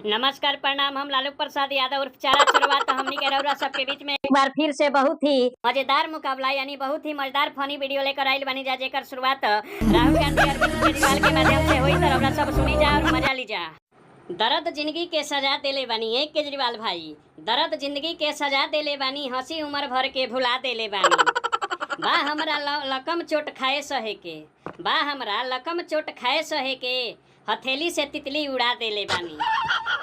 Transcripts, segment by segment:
नमस्कार प्रणाम। हम लालू प्रसाद यादव उर्फ चारा चरवा तो हमनी के रउरा सबके बीच में एक बार फिर से बहुत ही मजेदार मुकाबला यानी बहुत ही मजेदार फनी वीडियो लेकर आइल बनी जा, जेकर शुरुआत राहुल गांधी अरविंद केजरीवाल के माध्यम से हुई। तो रउरा सब सुनी जा और मजा ली जा। दर्द जिंदगी के सजा देले बानी एक केजरीवाल भाई, दर्द जिंदगी के सजा देले बानी, हंसी उम्र भर के भुला देले बानी। बा हमरा लकम चोट खाए सहे के, बा हमरा लकम चोट खाए सहे के, हथेली से तितली उड़ा देले बानी।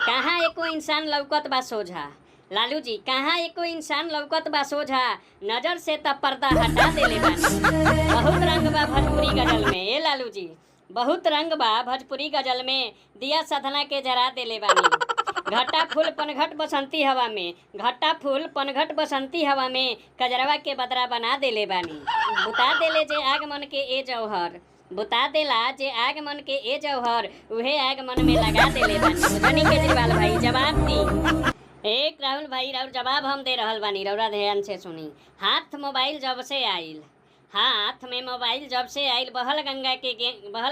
कहाँ एको इंसान लौकत बा सोझा, लालू जी कहाँ एको इंसान लौकत बा सोझा, नजर से तब पर्दा हटा देले बानी। बहुत रंग बा भोजपुरी गजल में ए लालू जी, बहुत रंग बा भोजपुरी गजल में, दिया साधना के जरा देले बानी। घटा फूल पनघट बसंती हवा में, घटा फूल पनघट बसंती हवा में, कजरवा के बदरा बना देले बानी। बुता देले जे आगमन के ए जौहर, बुता देला जे आगमन के ए जौहर, उहे आगमन में लगा देले बानी। धनी केजरीवाल भाई जवाब दी। एक राहुल भाई राहुल जवाब हम दे रहल बानी, रउरा ध्यान से सुनी। हाथ मोबाइल जब से आइल, हाथ में मोबाइल जब से आइल, बहल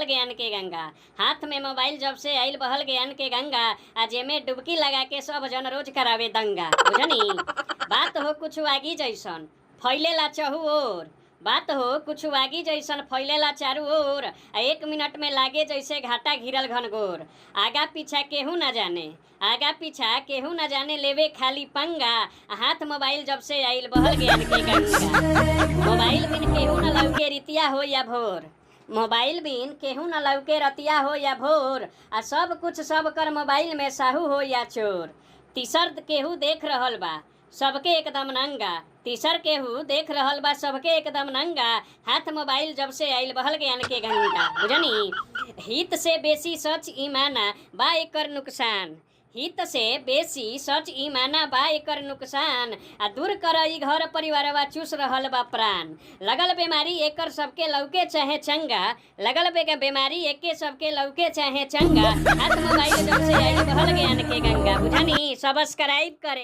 ज्ञान के गंगा। हाथ में मोबाइल जब से आइल बहल ज्ञान के गंगा, आ जेमे डुबकी लगा के सब जन रोज करावे दंगा। बुझनी बात हो कुछ आगी जैसन फैलेला चहु ओर, बात हो कुछ आगी जैसन फैलेला चारू ओर, आ 1 मिनट में लागे जैसे घाटा घिरल घनघोर। आगा पीछा केहू न जाने, आगा पीछा केहू न जाने, लेवे खाली पंगा। हाथ मोबाइल जब से आइल बहल ज्ञान के गंगा। मोबाइल बिन केहू न लौके रितिया हो या भोर, मोबाइल बिन केहू न लौके रतिया हो या भोर, आ सब कुछ सब कर मोबाइल में साहू हो या चोर। तीसर केहू देख रहल बा सबके एकदम नंगा, तीसर केहू देख रहल बा सबके एकदम नंगा। हाथ मोबाइल जब से आइल बहल ज्ञान के गंगा। बुझनी हित से बेसी सच ईमाना बा एकर नुकसान, हित से बेसी सच ईमाना बा एकर नुकसान। आ दूर कर ई घर परिवारवा चूस रहल बा प्राण। लगल बीमारी एकर सबके लौके चाहे चंगा, लगल बीमारी एके सबके लौके चाहे चंगा। हाथ मोबाइल जब से आइल बहल ज्ञान के गंगा। बुझनी सब्सक्राइब करे।